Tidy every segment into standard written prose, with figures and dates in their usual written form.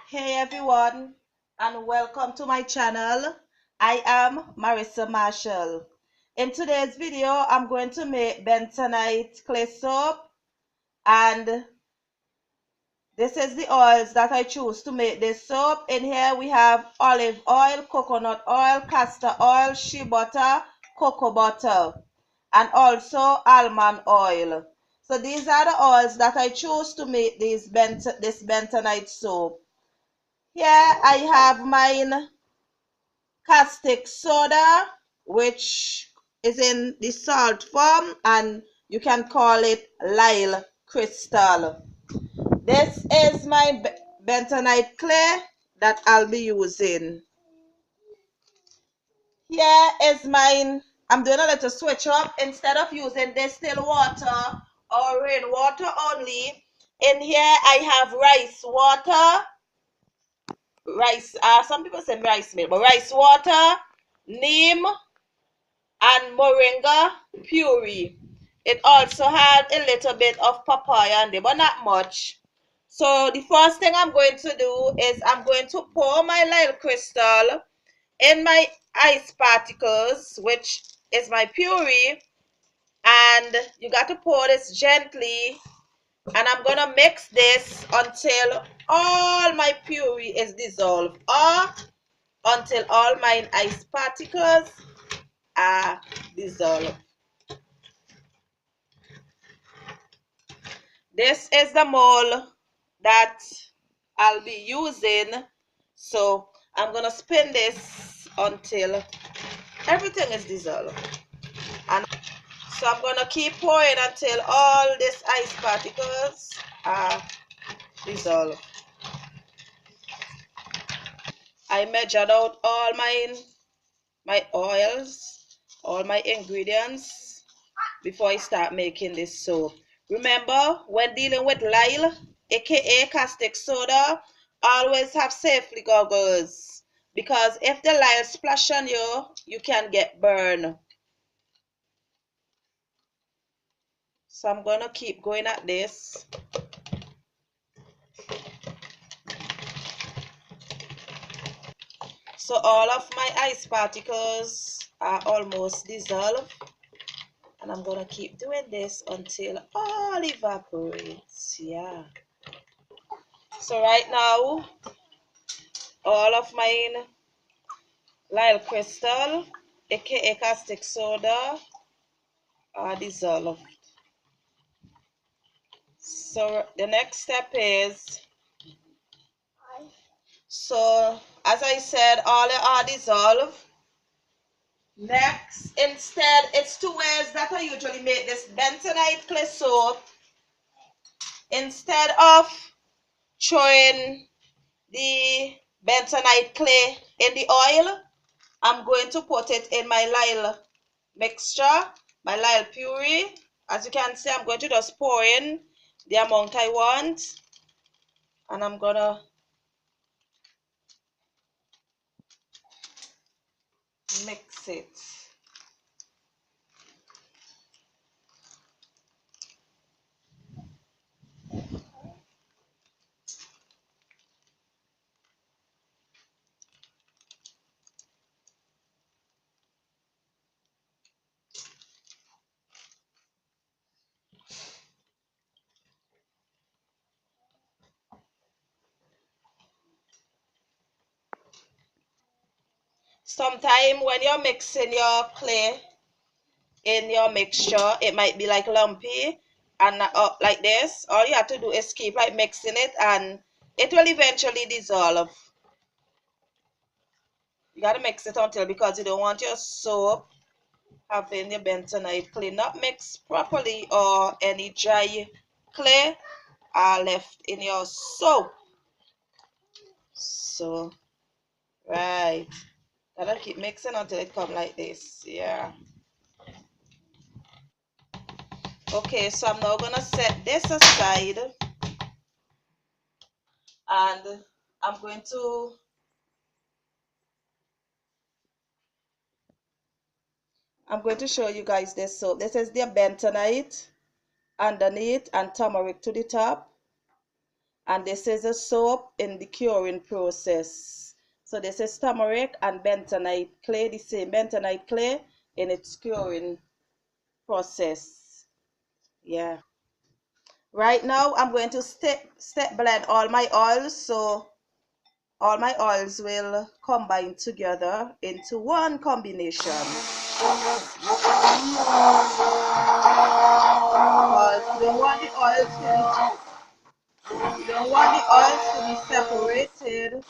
Hey everyone, and welcome to my channel. I am Marissa Marshall. In today's video, I'm going to make bentonite clay soap, and this is the oils that I choose to make this soap. In here we have olive oil, coconut oil, castor oil, shea butter, cocoa butter, and also almond oil. So these are the oils that I choose to make this bentonite soap. Here I have mine caustic soda, which is in the salt form, and you can call it lyle crystal. This is my bentonite clay that I'll be using. Here is mine. I'm doing a little switch up. Instead of using distilled water or rainwater only, in here I have rice water, some people say rice milk, but rice water, neem, and moringa puree. It also had a little bit of papaya in there, but not much. So the first thing I'm going to do is I'm going to pour my lyle crystal in my ice particles, which is my puree, and you got to pour this gently, and I'm gonna mix this until all my puree is dissolved, or until all my ice particles are dissolved. This is the mold that I'll be using. So I'm gonna spin this until everything is dissolved. And so I'm gonna keep pouring until all these ice particles are dissolved. I measured out all my oils, all my ingredients before I start making this soap. Remember, when dealing with lyle, aka caustic soda, always have safety goggles, because if the lyle splash on you, you can get burned. So I'm gonna keep going at this. So all of my ice particles are almost dissolved, and I'm gonna keep doing this until all evaporates. Yeah. So right now, all of mine lyle crystal, aka caustic soda, are dissolved. So the next step is, so as I said, all are dissolved. Next, instead, it's two ways that I usually make this bentonite clay soap. Instead of throwing the bentonite clay in the oil, I'm going to put it in my lyle mixture, my lyle puree. As you can see, I'm going to just pour in the amount I want, and I'm gonna mix it. Sometimes when you're mixing your clay in your mixture, it might be like lumpy and like this. All you have to do is keep like mixing it, and it will eventually dissolve. You gotta mix it until, because you don't want your soap having your bentonite clay not mixed properly, or any dry clay are left in your soap. So right, gotta keep mixing until it come like this. Yeah. Okay, so I'm now gonna set this aside, and I'm going to show you guys this soap. This is the bentonite underneath and turmeric to the top. And this is a soap in the curing process. So this is turmeric and bentonite clay, the same bentonite clay in its curing process. Yeah. Right now I'm going to step blend all my oils, so all my oils will combine together into one combination. Because you don't want the oils to be separated.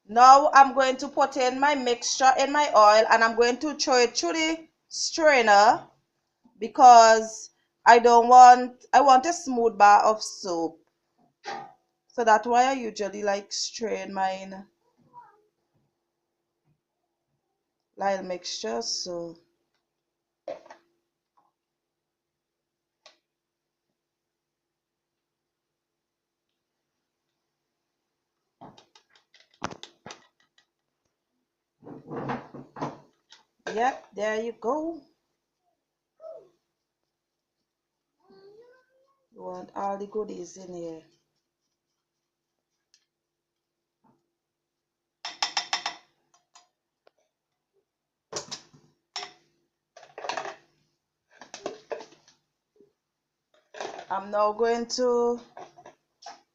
Now I'm going to put in my mixture in my oil, and I'm going to throw it through the strainer because I want a smooth bar of soap. So that's why I usually like strain mine lye mixture. So yep, there you go. You want all the goodies in here. I'm now going to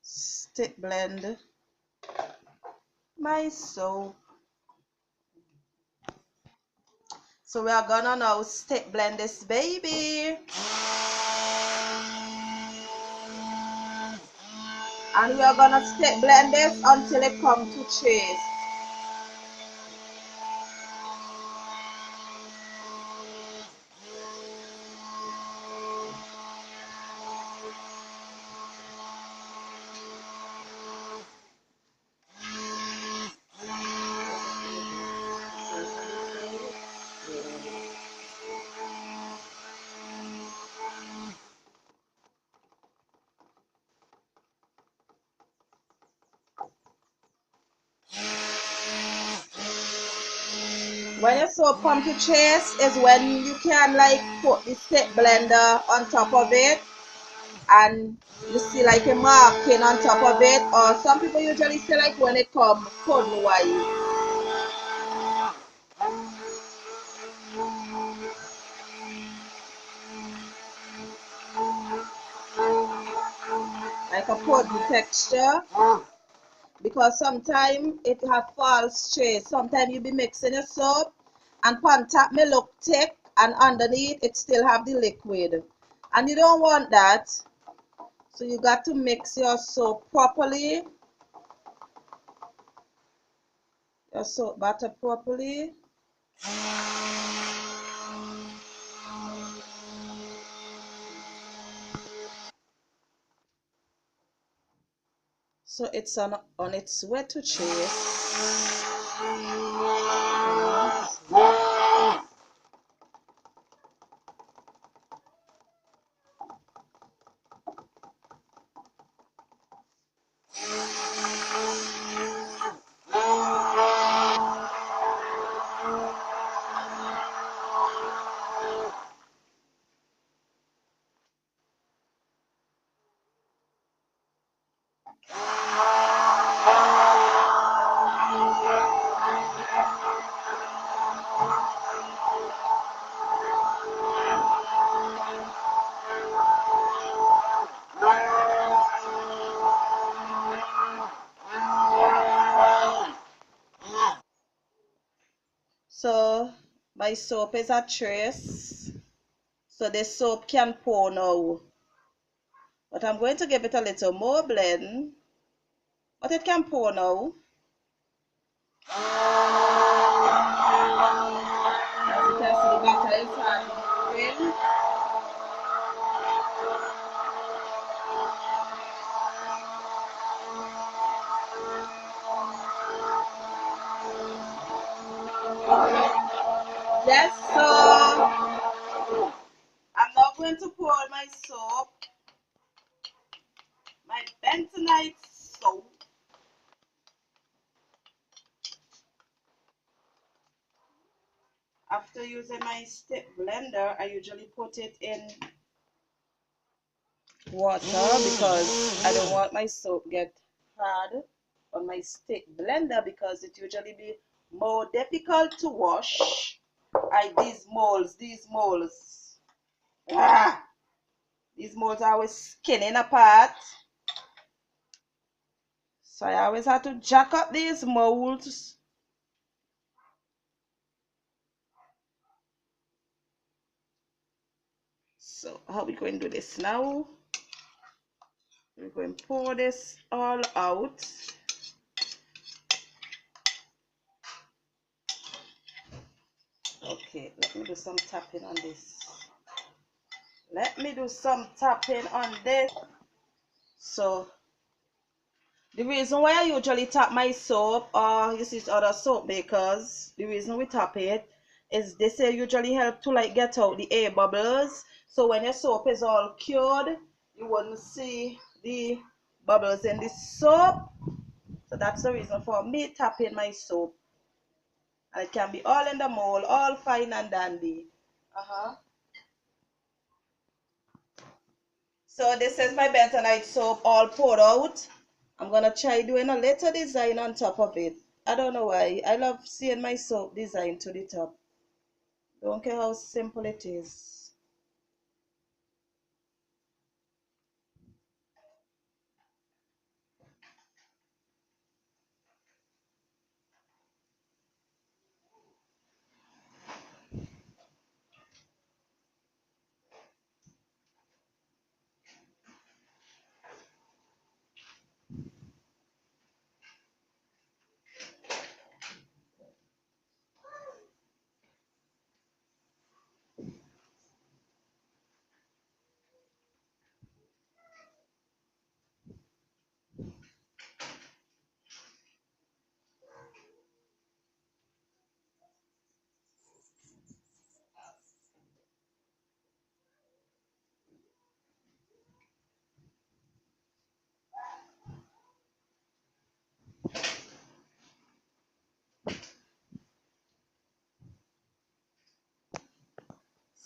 stick blend my soap. So we are gonna now stick blend this baby. And we are gonna stick blend this until it comes to chase. When your soap comes to chase is when you can like put the stick blender on top of it and you see like a marking on top of it, or some people usually say like when it comes puddle wise, like a puddle texture, because sometimes it have false chase. Sometimes you be mixing your soap and on top may look thick and underneath it still have the liquid, and you don't want that. So you got to mix your soap properly, your soap butter properly. So it's on its way to chase. So my soap is at trace. So the soap can pour now. But I'm going to give it a little more blend. But it can pour now. As you can see, the butter is hard. Yes, so I'm now going to pour my soap, my bentonite soap. After using my stick blender, I usually put it in water because I don't want my soap get hard on my stick blender because it usually be more difficult to wash. These molds. Ah, these molds are always skinning apart. So I always have to jack up these molds. So how are we going to do this now? We're going to pour this all out. Okay, let me do some tapping on this. So the reason why I usually tap my soap, or you see other soap makers, the reason we tap it is they say usually help to like get out the air bubbles. So when your soap is all cured, you wouldn't see the bubbles in the soap. So that's the reason for me tapping my soap. And it can be all in the mold, all fine and dandy. So this is my bentonite soap all poured out. I'm gonna try doing a little design on top of it. I don't know why. I love seeing my soap design to the top. Don't care how simple it is.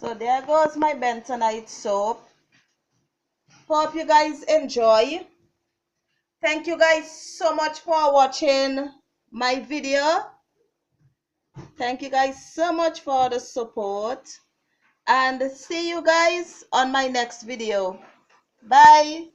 So there goes my bentonite soap. Hope you guys enjoy. Thank you guys so much for watching my video. Thank you guys so much for the support. And see you guys on my next video. Bye.